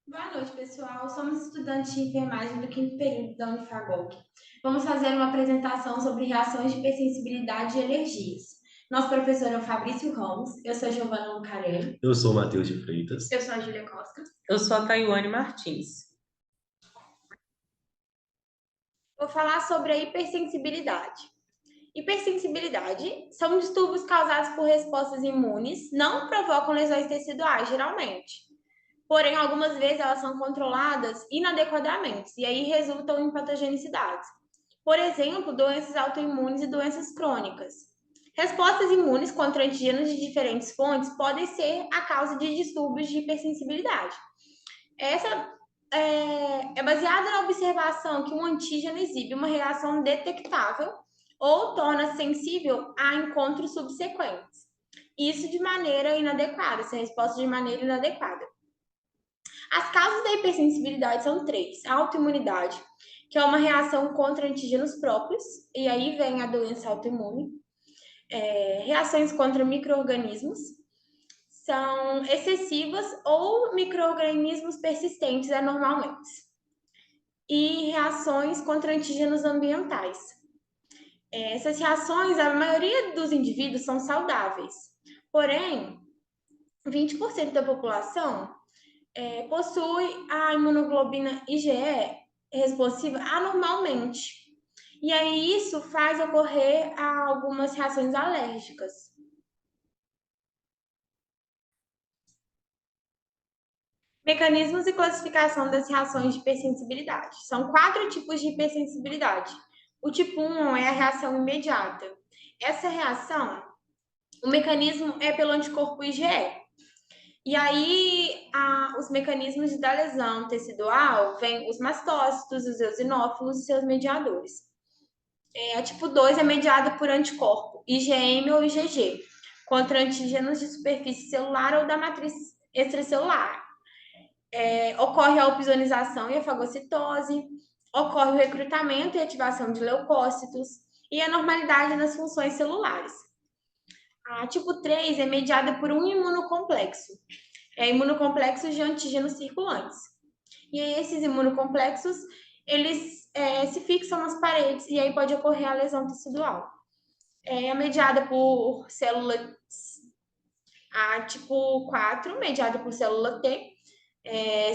Boa noite, pessoal. Somos estudantes de enfermagem do quinto período da Unifagog. Vamos fazer uma apresentação sobre reações de hipersensibilidade e alergias. Nosso professor é o Fabrício Ramos, eu sou a Giovana Lucarelli. Eu sou o Matheus de Freitas. Eu sou a Júlia Costa. Eu sou a Taiwane Martins. Vou falar sobre a hipersensibilidade. Hipersensibilidade são distúrbios causados por respostas imunes, não provocam lesões teciduais, geralmente. Porém, algumas vezes elas são controladas inadequadamente e aí resultam em patogenicidades. Por exemplo, doenças autoimunes e doenças crônicas. Respostas imunes contra antígenos de diferentes fontes podem ser a causa de distúrbios de hipersensibilidade. Essa é baseada na observação que um antígeno exibe uma reação detectável ou torna sensível a encontros subsequentes. Isso de maneira inadequada, essa resposta de maneira inadequada. As causas da hipersensibilidade são três: a autoimunidade, que é uma reação contra antígenos próprios, e aí vem a doença autoimune. Reações contra micro-organismos, são excessivas ou micro-organismos persistentes anormalmente. E reações contra antígenos ambientais. Essas reações, a maioria dos indivíduos são saudáveis, porém, 20% da população possui a imunoglobina IgE responsiva anormalmente. E aí isso faz ocorrer algumas reações alérgicas. Mecanismos e classificação das reações de hipersensibilidade. São 4 tipos de hipersensibilidade. O tipo 1 é a reação imediata. Essa reação, o mecanismo é pelo anticorpo IgE. E aí, os mecanismos da lesão tecidual vêm os mastócitos, os eosinófilos e seus mediadores. A tipo 2 é mediada por anticorpo, IgM ou IgG, contra antígenos de superfície celular ou da matriz extracelular. Ocorre a opsonização e a fagocitose, ocorre o recrutamento e ativação de leucócitos e a normalidade nas funções celulares. A tipo 3 é mediada por um imunocomplexo, imunocomplexos de antígenos circulantes. E esses imunocomplexos, eles se fixam nas paredes e aí pode ocorrer a lesão tecidual. É mediada por célula A tipo 4, mediada por célula T,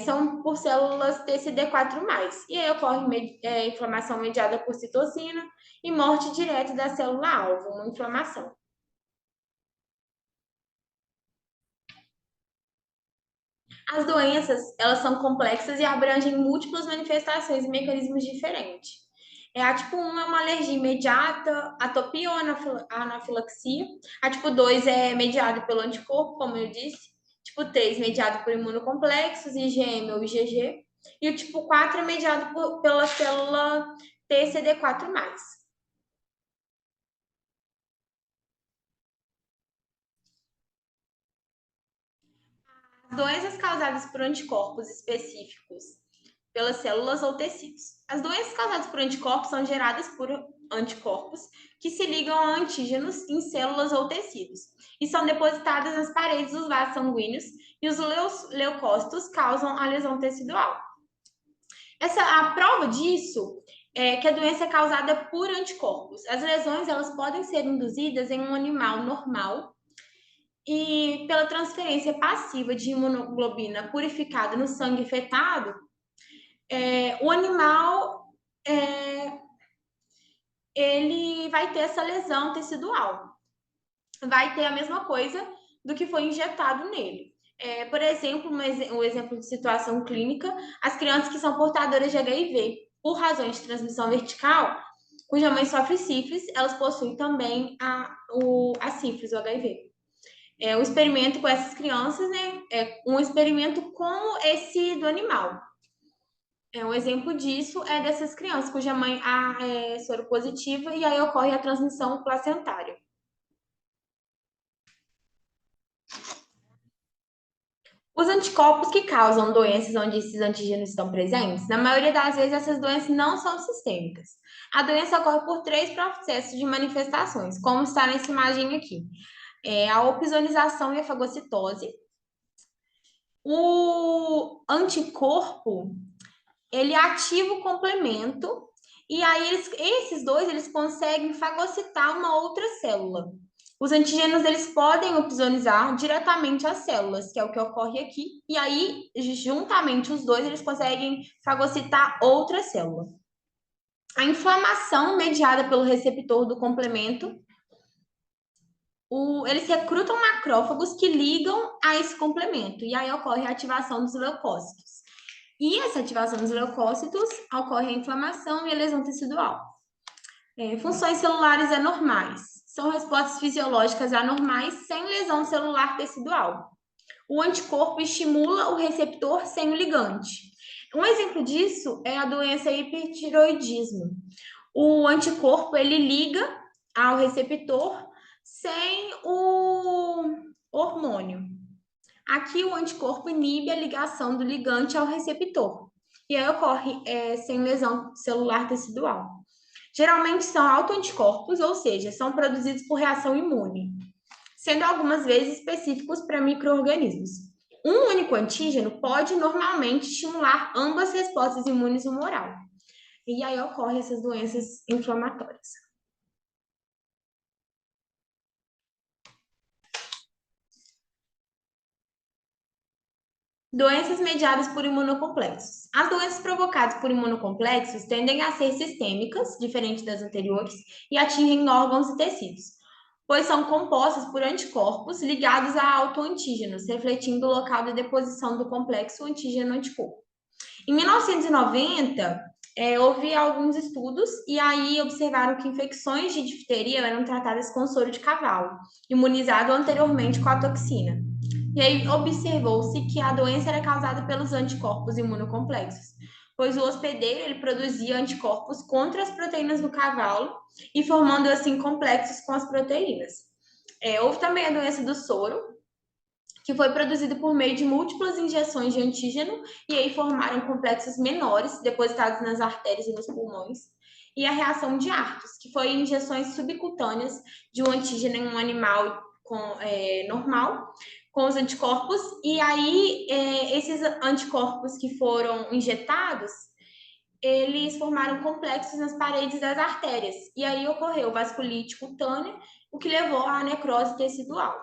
são por células TCD4+. E aí ocorre inflamação mediada por citocina e morte direta da célula-alvo, uma inflamação. As doenças, elas são complexas e abrangem múltiplas manifestações e mecanismos diferentes. A tipo 1 é uma alergia imediata, atopia ou anafilaxia. A tipo 2 é mediada pelo anticorpo, como eu disse. Tipo 3, mediado por imunocomplexos, IgM ou IgG. E o tipo 4 é mediado pela célula TCD4+. Doenças causadas por anticorpos específicos pelas células ou tecidos. As doenças causadas por anticorpos são geradas por anticorpos que se ligam a antígenos em células ou tecidos e são depositadas nas paredes dos vasos sanguíneos e os leucócitos causam a lesão tecidual. A prova disso é que a doença é causada por anticorpos. As lesões elas podem ser induzidas em um animal normal e pela transferência passiva de imunoglobina purificada no sangue fetado, o animal ele vai ter essa lesão tecidual. Vai ter a mesma coisa do que foi injetado nele. Por exemplo, um exemplo de situação clínica, as crianças que são portadoras de HIV por razões de transmissão vertical, cuja mãe sofre sífilis, elas possuem também a sífilis, o HIV. O experimento com essas crianças, né, é um experimento como esse do animal. Um exemplo disso é dessas crianças cuja mãe é soropositiva e aí ocorre a transmissão placentária. Os anticorpos que causam doenças onde esses antígenos estão presentes, na maioria das vezes essas doenças não são sistêmicas. A doença ocorre por 3 processos de manifestações, como está nessa imagem aqui. A opsonização e a fagocitose, O anticorpo, ele ativa o complemento e aí esses dois eles conseguem fagocitar uma outra célula. Os antígenos eles podem opsonizar diretamente as células, que é o que ocorre aqui, e aí juntamente os dois eles conseguem fagocitar outra célula. A inflamação mediada pelo receptor do complemento, eles recrutam macrófagos que ligam a esse complemento, e aí ocorre a ativação dos leucócitos. E essa ativação dos leucócitos ocorre a inflamação e a lesão tecidual. Funções celulares anormais. São respostas fisiológicas anormais sem lesão celular tecidual. O anticorpo estimula o receptor sem o ligante. Um exemplo disso é a doença hipertiroidismo. O anticorpo, ele liga ao receptor sem o hormônio. Aqui o anticorpo inibe a ligação do ligante ao receptor. E aí ocorre sem lesão celular tecidual. Geralmente são autoanticorpos, ou seja, são produzidos por reação imune, sendo algumas vezes específicos para micro-organismos. Um único antígeno pode normalmente estimular ambas as respostas imunes humoral. E aí ocorrem essas doenças inflamatórias. Doenças mediadas por imunocomplexos. As doenças provocadas por imunocomplexos tendem a ser sistêmicas, diferente das anteriores, e atingem órgãos e tecidos, pois são compostas por anticorpos ligados a autoantígenos, refletindo o local de deposição do complexo antígeno-anticorpo. Em 1990, houve alguns estudos e aí observaram que infecções de difteria eram tratadas com soro de cavalo, imunizado anteriormente com a toxina. E aí observou-se que a doença era causada pelos anticorpos imunocomplexos, pois o hospedeiro ele produzia anticorpos contra as proteínas do cavalo e formando assim complexos com as proteínas. Houve também a doença do soro, que foi produzido por meio de múltiplas injeções de antígeno e aí formaram complexos menores depositados nas artérias e nos pulmões. E a reação de Artus, que foi injeções subcutâneas de um antígeno em um animal normal, com os anticorpos, e aí esses anticorpos que foram injetados, eles formaram complexos nas paredes das artérias, e aí ocorreu vasculite cutânea, o que levou à necrose tecidual.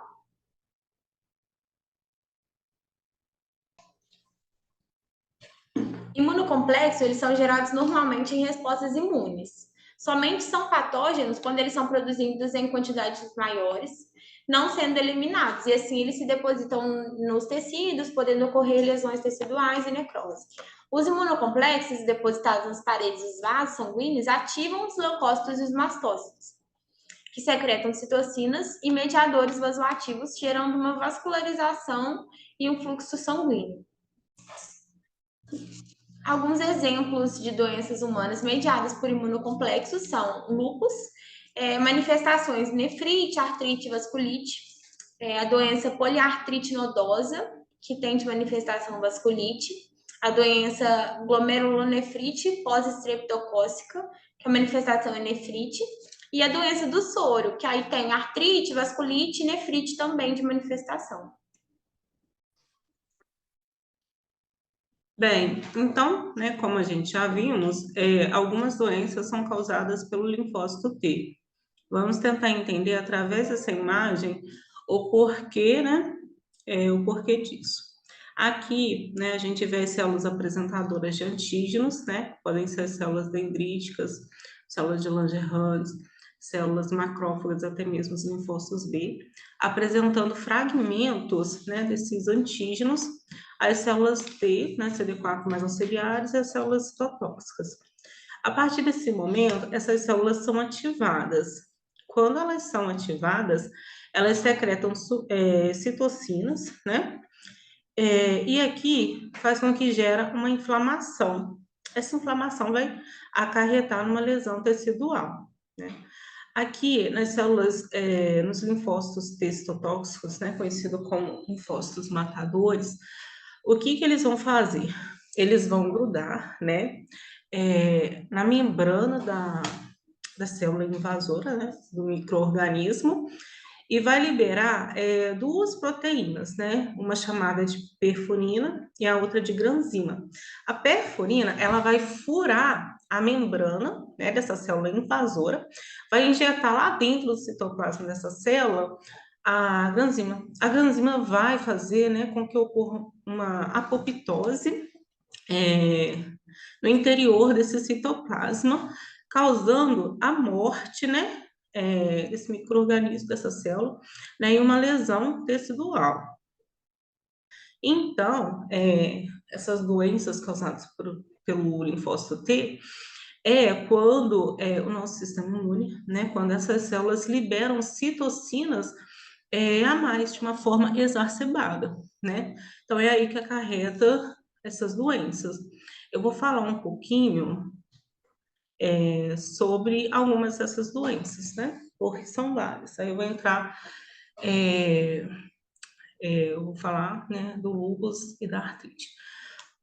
Imunocomplexos, eles são gerados normalmente em respostas imunes. Somente são patógenos quando eles são produzidos em quantidades maiores, não sendo eliminados, e assim eles se depositam nos tecidos, podendo ocorrer lesões teciduais e necrose. Os imunocomplexos depositados nas paredes dos vasos sanguíneos ativam os leucócitos e os mastócitos, que secretam citocinas e mediadores vasoativos, gerando uma vascularização e um fluxo sanguíneo. Alguns exemplos de doenças humanas mediadas por imunocomplexos são lúpus, manifestações nefrite, artrite, vasculite, a doença poliartrite nodosa, que tem de manifestação vasculite, a doença glomerulonefrite pós-estreptocócica, que a manifestação é nefrite, e a doença do soro, que aí tem artrite, vasculite e nefrite também de manifestação. Bem, então, né, como a gente já vimos, algumas doenças são causadas pelo linfócito T. Vamos tentar entender através dessa imagem o porquê, né, o porquê disso. Aqui, né, a gente vê as células apresentadoras de antígenos, né, podem ser células dendríticas, células de Langerhans, células macrófagas, até mesmo os linfócitos B, apresentando fragmentos, né, desses antígenos, as células T, né, CD4 mais auxiliares, e as células citotóxicas. A partir desse momento, essas células são ativadas. Quando elas são ativadas, elas secretam citocinas, né? E aqui faz com que gera uma inflamação. Essa inflamação vai acarretar numa lesão tecidual, né? Aqui, nas células, nos linfócitos T citotóxicos, né, conhecido como linfócitos matadores, o que eles vão fazer? Eles vão grudar, né, na membrana da célula invasora, né, do micro-organismo, e vai liberar duas proteínas, né? Uma chamada de perforina e a outra de granzima. A perforina, ela vai furar a membrana, né, dessa célula invasora, vai injetar lá dentro do citoplasma dessa célula a granzima. A granzima vai fazer, né, com que ocorra uma apoptose no interior desse citoplasma, causando a morte, né, desse micro-organismo, dessa célula, né, e uma lesão tecidual. Então, essas doenças causadas pelo linfócito T quando o nosso sistema imune, né, quando essas células liberam citocinas a mais de uma forma exacerbada, né? Então é aí que acarreta essas doenças. Eu vou falar um pouquinho sobre algumas dessas doenças, né? Porque são várias. Aí eu vou entrar, eu vou falar, né, do lúpus e da artrite.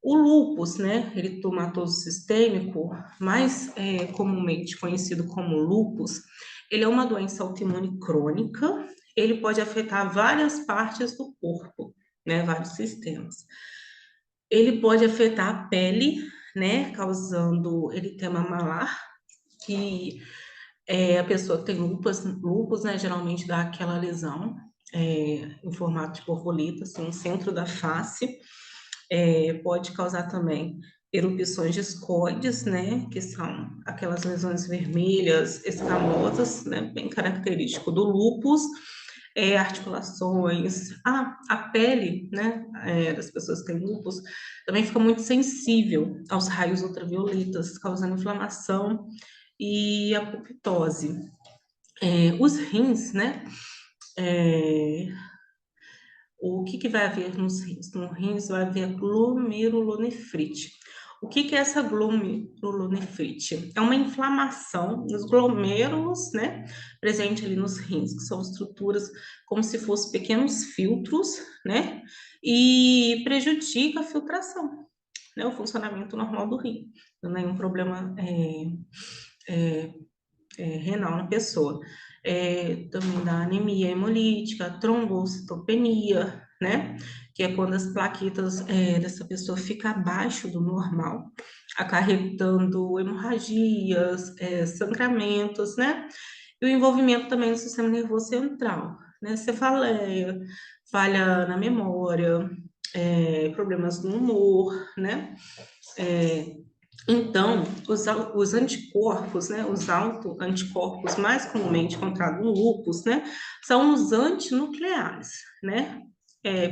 O lúpus, né, eritematoso sistêmico, mais comumente conhecido como lúpus, ele é uma doença autoimune crônica, ele pode afetar várias partes do corpo, né, vários sistemas. Ele pode afetar a pele, né, causando eritema malar, que a pessoa que tem lúpus, né, geralmente dá aquela lesão em formato de borboleta, assim, no centro da face. Pode causar também erupções discoides, né, que são aquelas lesões vermelhas escamosas, né, bem característico do lúpus, articulações, a pele, né, das pessoas que têm lúpus também fica muito sensível aos raios ultravioletas, causando inflamação e apoptose. Os rins, né, o que vai haver nos rins? No rins vai haver glomerulonefrite. O que é essa glomerulonefrite? É uma inflamação nos glomêrulos, né, presente ali nos rins, que são estruturas como se fossem pequenos filtros, né, e prejudica a filtração, né, o funcionamento normal do rim. Não é nenhum problema renal na pessoa. Também dá anemia hemolítica, trombocitopenia, né? Que é quando as plaquetas dessa pessoa ficam abaixo do normal, acarretando hemorragias, sangramentos, né? E o envolvimento também do sistema nervoso central, né? Cefaleia, falha na memória, problemas no humor, né? Então, os anticorpos, né, os autoanticorpos mais comumente encontrados no lúpus, né, são os antinucleares, né?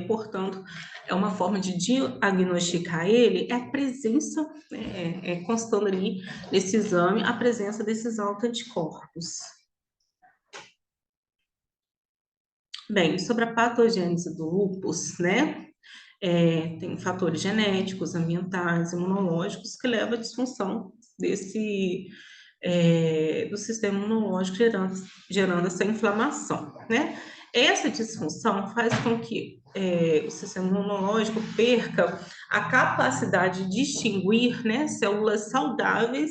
Portanto, é uma forma de diagnosticar ele, é a presença, constando ali nesse exame, a presença desses autoanticorpos. Bem, sobre a patogênese do lúpus, né? Tem fatores genéticos, ambientais, imunológicos que levam à disfunção do sistema imunológico gerando essa inflamação, né? Essa disfunção faz com que o sistema imunológico perca a capacidade de distinguir, né, células saudáveis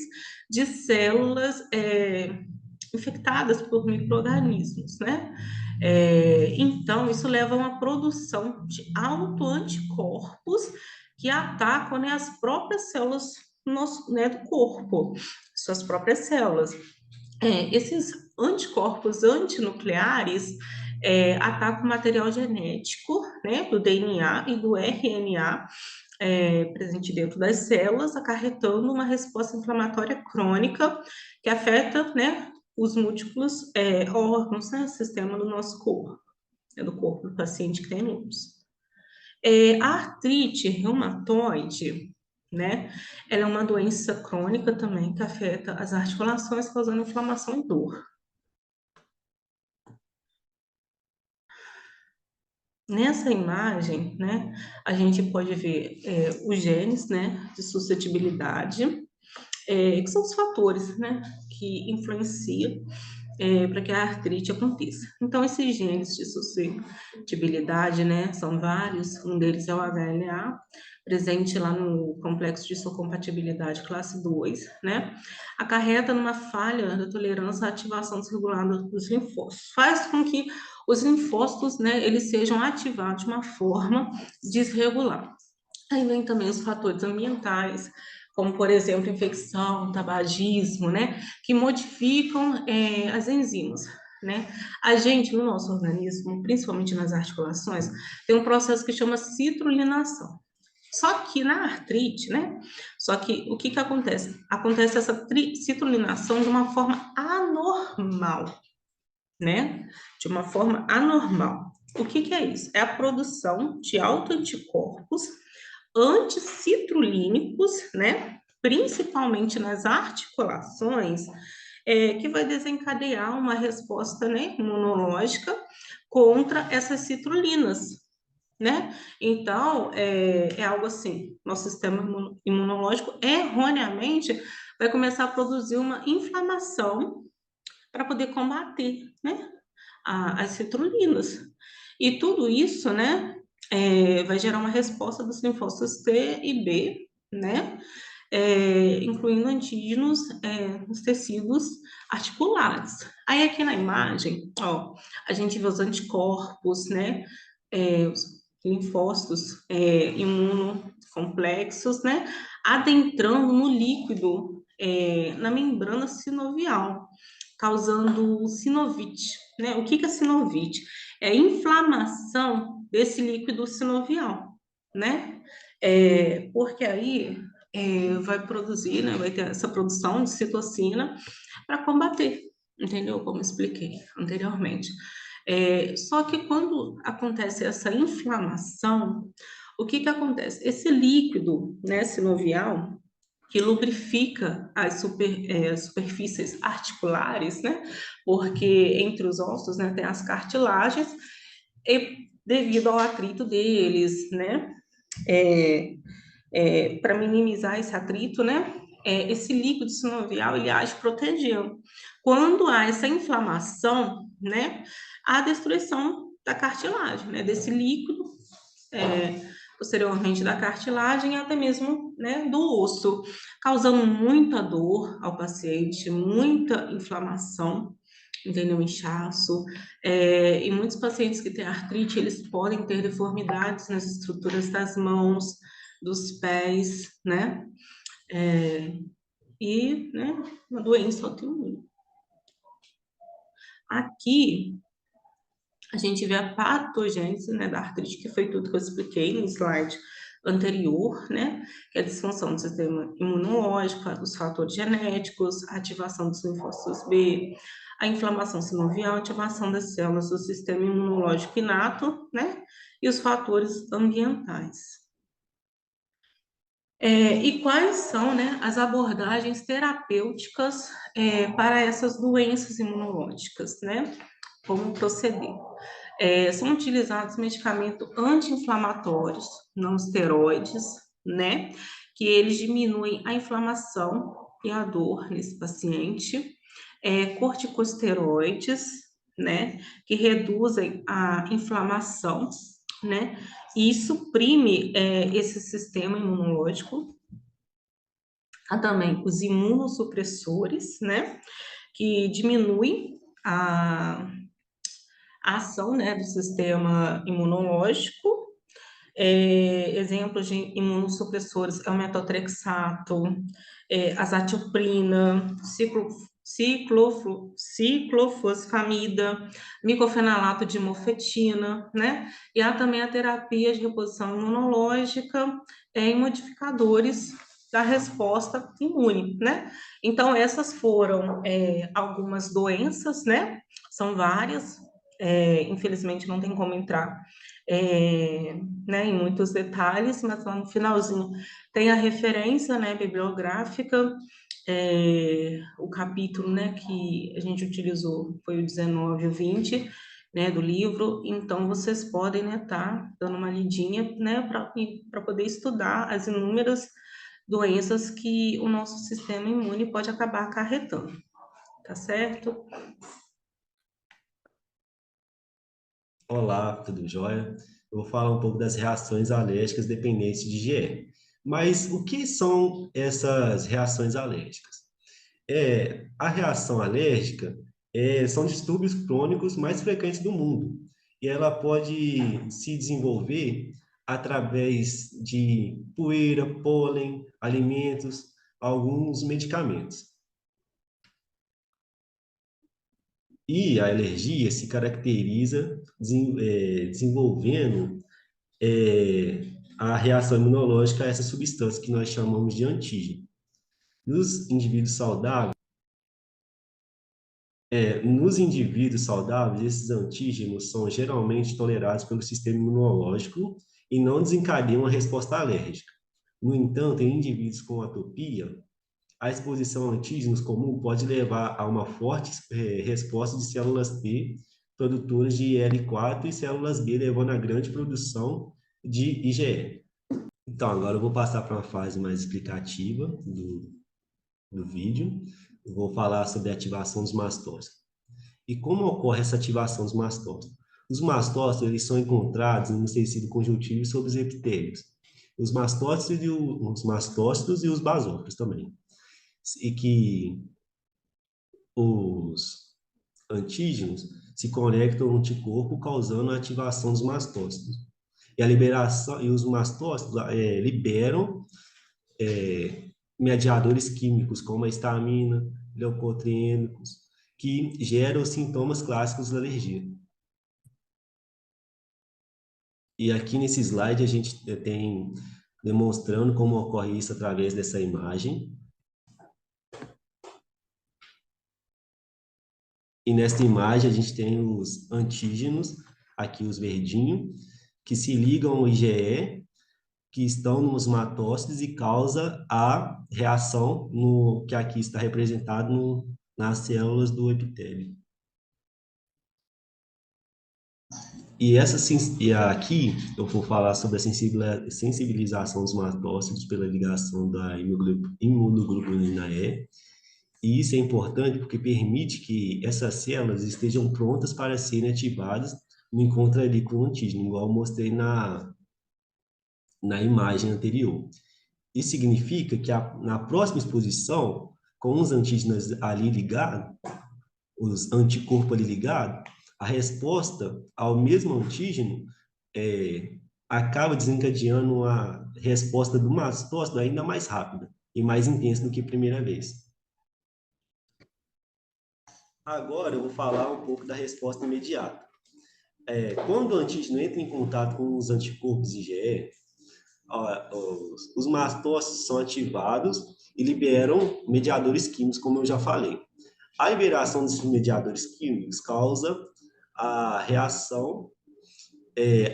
de células infectadas por micro-organismos, né? Então, isso leva a uma produção de autoanticorpos que atacam, né, as próprias células do corpo, suas próprias células. Esses anticorpos antinucleares atacam o material genético, né, do DNA e do RNA presente dentro das células, acarretando uma resposta inflamatória crônica que afeta, né, os múltiplos órgãos, né, sistema do nosso corpo, do corpo do paciente que tem lúpus. A artrite reumatoide, né, ela é uma doença crônica também que afeta as articulações, causando inflamação e dor. Nessa imagem, né, a gente pode ver os genes, né, de suscetibilidade, que são os fatores, né, que influenciam para que a artrite aconteça. Então, esses genes de suscetibilidade, né, são vários, um deles é o HLA, presente lá no complexo de histocompatibilidade classe 2, né, acarreta numa falha da tolerância à ativação desregulada dos linfócitos, faz com que os linfócitos, né, eles sejam ativados de uma forma desregular. Aí vem também os fatores ambientais, como, por exemplo, infecção, tabagismo, né, que modificam as enzimas, né? A gente, no nosso organismo, principalmente nas articulações, tem um processo que chama citrulinação. Só que na artrite, né? Só que o que que acontece? Acontece essa citrulinação de uma forma anormal, né? De uma forma anormal. O que que é isso? É a produção de autoanticorpos anticitrulínicos, né? Principalmente nas articulações, que vai desencadear uma resposta, né, imunológica contra essas citrulinas, né? Então, é algo assim, nosso sistema imunológico erroneamente vai começar a produzir uma inflamação para poder combater, né, as citrulinas. E tudo isso, né, vai gerar uma resposta dos linfócitos T e B, né, incluindo antígenos nos tecidos articulares. Aí aqui na imagem, ó, a gente vê os anticorpos, né, os linfócitos imunocomplexos, né, adentrando no líquido, na membrana sinovial, causando sinovite, né? O que que é sinovite? É a inflamação desse líquido sinovial, né? Porque aí vai produzir, né? Vai ter essa produção de citocina para combater, entendeu? Como eu expliquei anteriormente. Só que quando acontece essa inflamação, o que que acontece? Esse líquido, né, sinovial, que lubrifica as superfícies articulares, né? Porque entre os ossos, né, tem as cartilagens, e devido ao atrito deles, né? Para minimizar esse atrito, né? Esse líquido sinovial ele age protegendo. Quando há essa inflamação, né? Há destruição da cartilagem, né? Desse líquido, posteriormente da cartilagem, até mesmo, né, do osso, causando muita dor ao paciente, muita inflamação, entendeu? Inchaço. E muitos pacientes que têm artrite, eles podem ter deformidades nas estruturas das mãos, dos pés, né? Né, uma doença autoimune. Aqui, a gente vê a patogênese, né, da artrite, que foi tudo que eu expliquei no slide anterior, né, que é a disfunção do sistema imunológico, os fatores genéticos, a ativação dos linfócitos B, a inflamação sinovial, a ativação das células do sistema imunológico inato, né, e os fatores ambientais. E quais são, né, as abordagens terapêuticas para essas doenças imunológicas, né? Como proceder? São utilizados medicamentos anti-inflamatórios, não esteroides, né? Que eles diminuem a inflamação e a dor nesse paciente. Corticosteroides, né? Que reduzem a inflamação, né? E suprime esse sistema imunológico. Há também os imunossupressores, né? Que diminuem a ação, né, do sistema imunológico. Exemplos de imunossupressores é o metotrexato, azatioprina, ciclofosfamida, micofenalato de mofetina, né? E há também a terapia de reposição imunológica em modificadores da resposta imune, né? Então, essas foram algumas doenças, né? São várias, infelizmente não tem como entrar né, em muitos detalhes, mas lá no finalzinho tem a referência, né, bibliográfica, o capítulo, né, que a gente utilizou foi o 19 e o 20, né, do livro, então vocês podem, né, tá dando uma lidinha, né, para poder estudar as inúmeras doenças que o nosso sistema imune pode acabar acarretando, tá certo? Olá, tudo jóia? Eu vou falar um pouco das reações alérgicas dependentes de higiene. Mas o que são essas reações alérgicas? A reação alérgica são distúrbios crônicos mais frequentes do mundo. E ela pode se desenvolver através de poeira, pólen, alimentos, alguns medicamentos. E a alergia se caracteriza desenvolvendo a reação imunológica a essa substância que nós chamamos de antígeno. Nos indivíduos saudáveis, esses antígenos são geralmente tolerados pelo sistema imunológico e não desencadeiam uma resposta alérgica. No entanto, em indivíduos com atopia, a exposição a antígenos comum pode levar a uma forte resposta de células T produtoras de IL-4 e células B, levando a grande produção de IgE. Então, agora eu vou passar para uma fase mais explicativa do vídeo. Eu vou falar sobre a ativação dos mastócitos. E como ocorre essa ativação dos mastócitos? Os mastócitos, eles são encontrados no tecido conjuntivo e sobre os epitélios. Os mastócitos e os basófilos também. E que os antígenos se conectam ao anticorpo, causando a ativação dos mastócitos. E a liberação, e os mastócitos liberam mediadores químicos, como a histamina, leucotriênicos, que geram os sintomas clássicos da alergia. E aqui nesse slide a gente tem demonstrando como ocorre isso através dessa imagem. E nesta imagem a gente tem os antígenos, aqui os verdinhos, que se ligam ao IgE, que estão nos mastócitos e causa a reação que aqui está representado nas células do epitélio. E aqui eu vou falar sobre a sensibilização dos mastócitos pela ligação da imunoglobulina E. E isso é importante porque permite que essas células estejam prontas para serem ativadas no encontro ali com o antígeno, igual eu mostrei na imagem anterior. Isso significa que na próxima exposição, com os antígenos ali ligados, os anticorpos ali ligados, a resposta ao mesmo antígeno acaba desencadeando uma resposta do mastócito ainda mais rápida e mais intensa do que a primeira vez. Agora eu vou falar um pouco da resposta imediata. Quando o antígeno entra em contato com os anticorpos IgE, os mastócitos são ativados e liberam mediadores químicos, como eu já falei. A liberação desses mediadores químicos causa a reação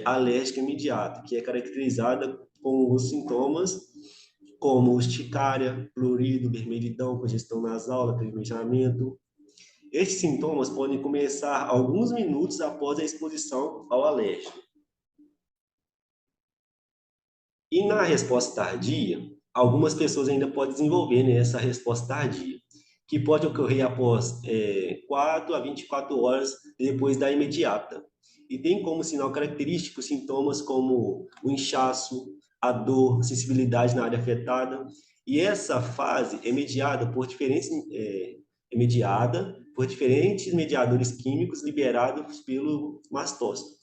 alérgica imediata, que é caracterizada com os sintomas como urticária, prurido, vermelhidão, congestão nasal, lacrimejamento. Estes sintomas podem começar alguns minutos após a exposição ao alérgeno. E na resposta tardia, algumas pessoas ainda podem desenvolver essa resposta tardia, que pode ocorrer após 4 a 24 horas depois da imediata. E tem como sinal característico sintomas como o inchaço, a dor, sensibilidade na área afetada. E essa fase é mediada por diferentes mediadores químicos liberados pelo mastócito.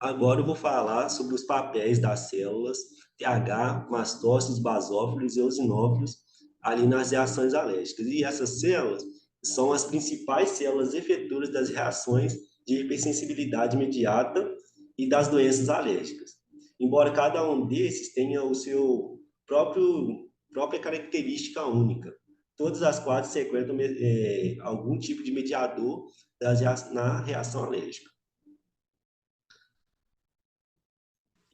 Agora eu vou falar sobre os papéis das células TH, mastócitos, basófilos e eosinófilos ali nas reações alérgicas. E essas células são as principais células efetoras das reações de hipersensibilidade imediata e das doenças alérgicas. Embora cada um desses tenha o seu própria característica única, todas as quais secretam algum tipo de mediador na reação alérgica.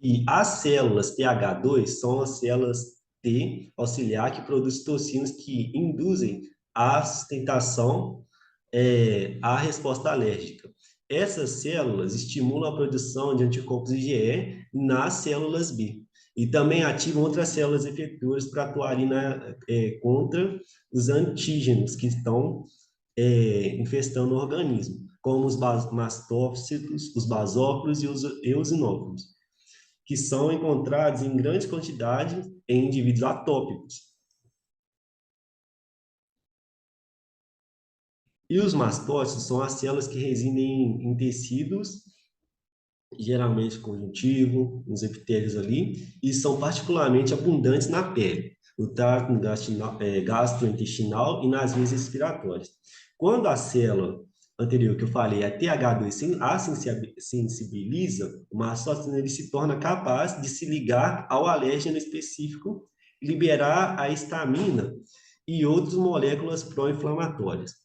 E as células TH2 são as células T auxiliar que produzem toxinas que induzem a sustentação à resposta alérgica. Essas células estimulam a produção de anticorpos IgE nas células B e também ativam outras células efetoras para atuarem contra os antígenos que estão infestando o organismo, como os mastócitos, os basófilos e os eosinófilos, que são encontrados em grande quantidade em indivíduos atópicos. E os mastócitos são as células que residem em tecidos, geralmente conjuntivo, nos epitélios ali, e são particularmente abundantes na pele, no trato gastrointestinal e nas vias respiratórias. Quando a célula anterior que eu falei, a TH2, a sensibiliza, o mastócito ele se torna capaz de se ligar ao alérgeno específico, liberar a histamina e outras moléculas pró-inflamatórias.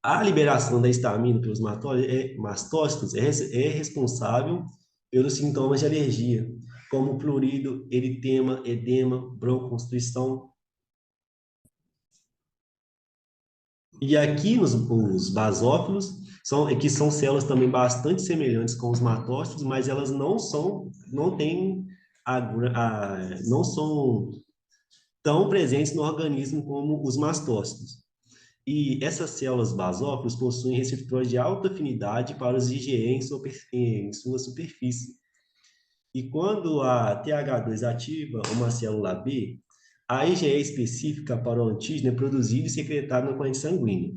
A liberação da histamina pelos mastócitos é responsável pelos sintomas de alergia, como prurido, eritema, edema, broncoconstrição. E aqui os basófilos que são células também bastante semelhantes com os mastócitos, mas elas não são tão presentes no organismo como os mastócitos. E essas células basófilos possuem receptores de alta afinidade para os IgE em sua superfície. E quando a TH2 ativa uma célula B, a IgE específica para o antígeno é produzida e secretada na corrente sanguínea.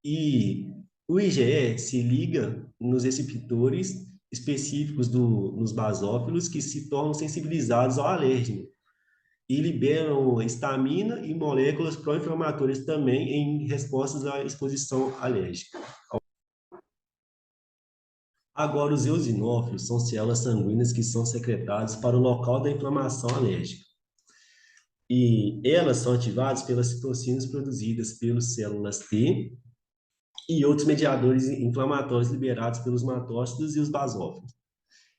E o IgE se liga nos receptores específicos nos basófilos que se tornam sensibilizados ao alérgeno e liberam histamina e moléculas pró-inflamatórias também em respostas à exposição alérgica. Agora, os eosinófilos são células sanguíneas que são secretadas para o local da inflamação alérgica. E elas são ativadas pelas citocinas produzidas pelas células T e outros mediadores inflamatórios liberados pelos mastócitos e os basófilos.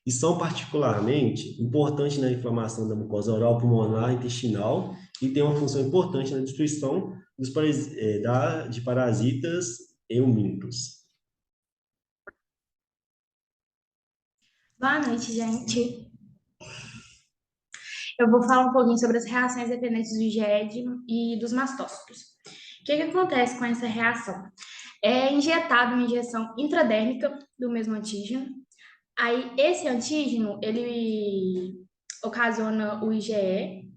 E são particularmente importantes na inflamação da mucosa oral, pulmonar, intestinal e têm uma função importante na destruição de parasitas eumínicos. Boa noite, gente. Eu vou falar um pouquinho sobre as reações dependentes do IgE e dos mastócitos. O que acontece com essa reação? É injetado uma injeção intradérmica do mesmo antígeno. Aí, esse antígeno, ele ocasiona o IgE,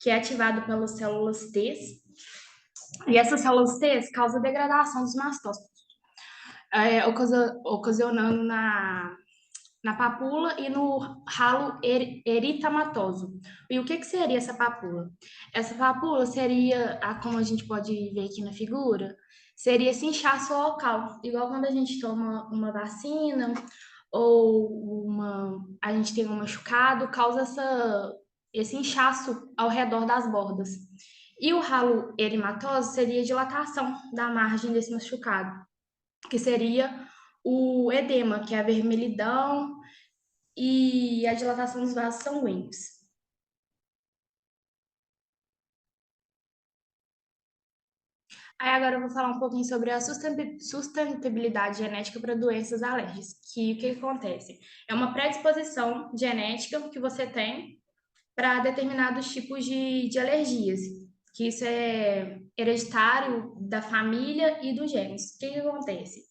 que é ativado pelas células T. E essas células T causam degradação dos mastócitos, ocasionando na papula e no ralo eritematoso. E o que seria essa papula? Essa papula seria, como a gente pode ver aqui na figura, seria esse inchaço local, igual quando a gente toma uma vacina ou a gente tem um machucado, causa esse inchaço ao redor das bordas. E o ralo eritematoso seria a dilatação da margem desse machucado, que seria o edema, que é a vermelhidão e a dilatação dos vasos sanguíneos. Aí agora eu vou falar um pouquinho sobre a sustentabilidade genética para doenças alérgicas. O que acontece? É uma predisposição genética que você tem para determinados tipos de alergias, que isso é hereditário da família e dos genes. O que acontece?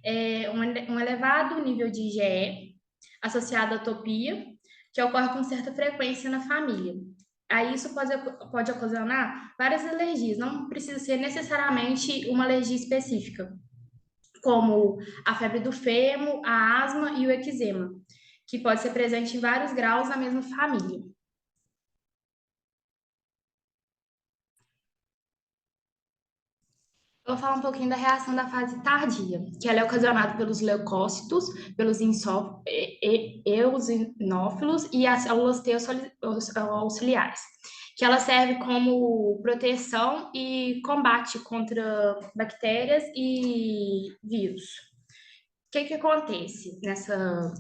É um elevado nível de IgE associado à atopia, que ocorre com certa frequência na família. Aí isso pode ocasionar várias alergias, não precisa ser necessariamente uma alergia específica, como a febre do fêmur, a asma e o eczema, que pode ser presente em vários graus na mesma família. Eu vou falar um pouquinho da reação da fase tardia, que ela é ocasionada pelos leucócitos, pelos eosinófilos e as células T auxiliares, que ela serve como proteção e combate contra bactérias e vírus. O que acontece nessa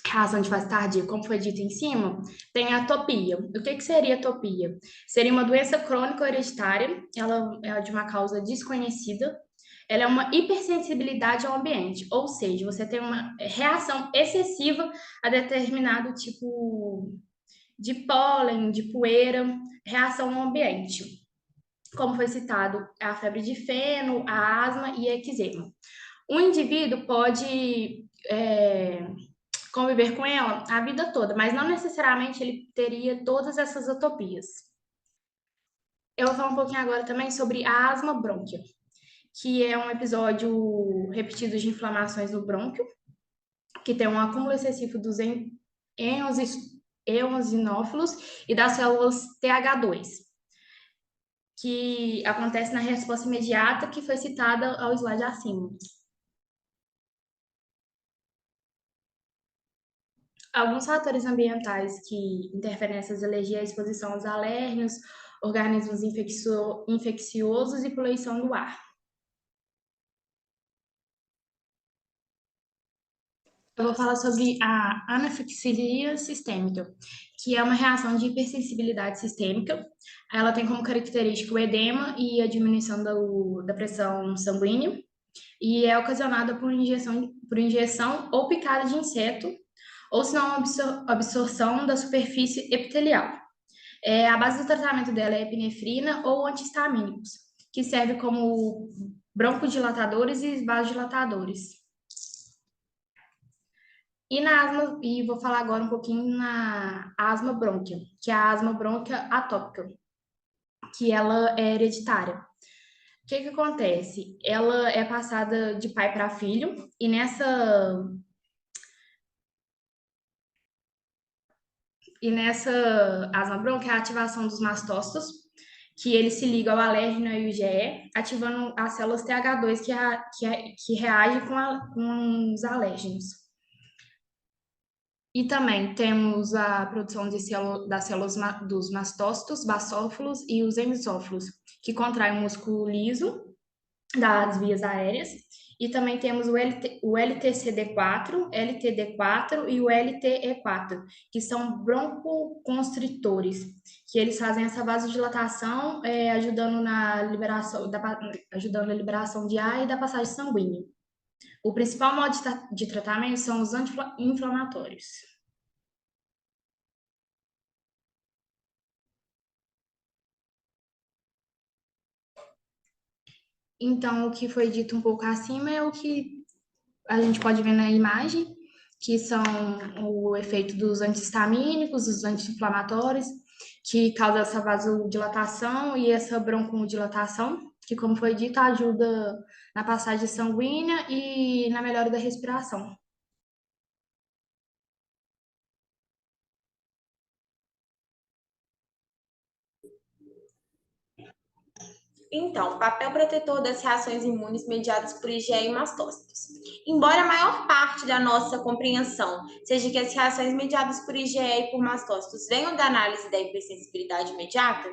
reação de fase tardia, como foi dito em cima? Tem a atopia. O que seria atopia? Seria uma doença crônica hereditária, ela é de uma causa desconhecida, ela é uma hipersensibilidade ao ambiente, ou seja, você tem uma reação excessiva a determinado tipo de pólen, de poeira, reação ao ambiente. Como foi citado, a febre de feno, a asma e a eczema. O indivíduo pode conviver com ela a vida toda, mas não necessariamente ele teria todas essas atopias. Eu vou falar um pouquinho agora também sobre a asma brônquia, que é um episódio repetido de inflamações no brônquio, que tem um acúmulo excessivo dos eosinófilos e das células TH2, que acontece na resposta imediata que foi citada ao slide acima. Alguns fatores ambientais que interferem nessas alergias é a exposição aos alérgenos, organismos infecciosos e poluição do ar. Eu vou falar sobre a anafixilia sistêmica, que é uma reação de hipersensibilidade sistêmica. Ela tem como característica o edema e a diminuição da pressão sanguínea, e é ocasionada por injeção ou picada de inseto, ou se não, absorção da superfície epitelial. A base do tratamento dela é epinefrina ou antihistamínicos, que serve como broncodilatadores e vasodilatadores. E vou falar agora um pouquinho na asma brônquia, que é a asma brônquia atópica, que ela é hereditária. O que acontece? Ela é passada de pai para filho, e nessa asma brônquia, a ativação dos mastócitos, que ele se liga ao alérgeno e ao IgE, ativando as células TH2 que reagem com os alérgenos. E também temos a produção das células dos mastócitos, basófilos e os mesófilos, que contraem o músculo liso das vias aéreas. E também temos o LTCD4, LTD4 e o LTE4, que são broncoconstritores, que eles fazem essa vasodilatação, ajudando na liberação de ar e da passagem sanguínea. O principal modo de tratamento são os anti-inflamatórios. Então, o que foi dito um pouco acima é o que a gente pode ver na imagem, que são o efeito dos antihistamínicos, dos anti-inflamatórios, que causa essa vasodilatação e essa broncodilatação, que, como foi dito, ajuda na passagem sanguínea e na melhora da respiração. Então, papel protetor das reações imunes mediadas por IgE e mastócitos. Embora a maior parte da nossa compreensão seja que as reações mediadas por IgE e por mastócitos venham da análise da hipersensibilidade imediata,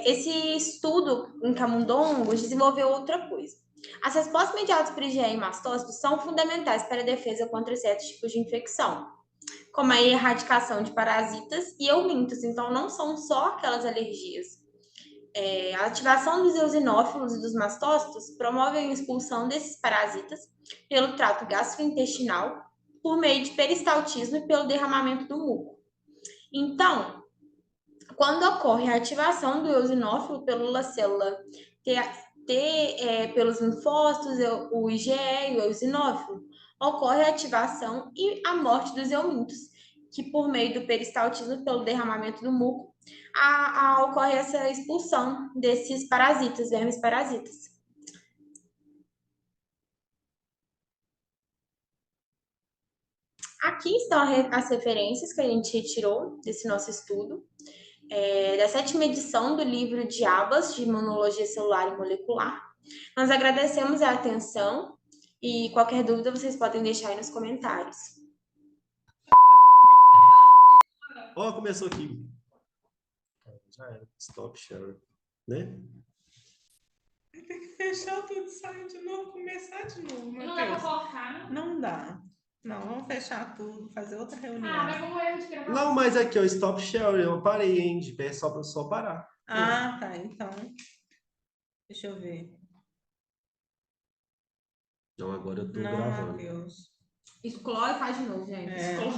esse estudo em camundongos desenvolveu outra coisa. As respostas mediadas por IgE e mastócitos são fundamentais para a defesa contra certos tipos de infecção, como a erradicação de parasitas e eumintos, então não são só aquelas alergias. A ativação dos eosinófilos e dos mastócitos promove a expulsão desses parasitas pelo trato gastrointestinal por meio de peristaltismo e pelo derramamento do muco. Então, quando ocorre a ativação do eosinófilo pela célula pelos linfócitos, o IgE e o eosinófilo, ocorre a ativação e a morte dos eumintos, que por meio do peristaltismo, pelo derramamento do muco, ocorre essa expulsão desses parasitas, vermes parasitas. Aqui estão as referências que a gente retirou desse nosso estudo, da 7ª edição do livro de Abas, de Imunologia Celular e Molecular. Nós agradecemos a atenção e qualquer dúvida vocês podem deixar aí nos comentários. Ó, começou aqui. Já era. Stop share, né? Tem que fechar tudo, sair de novo, começar de novo, Matheus. Não dá pra colocar, né? Não dá. Não, vamos fechar tudo, fazer outra reunião. Mas como erro de gravação? Não, mas aqui, ó, stop share, eu parei, hein, de pé, só parar. Ah, tá, então. Deixa eu ver. Não, agora eu tô Não, gravando. Matheus. Exclui e faz de novo, gente. Exclui.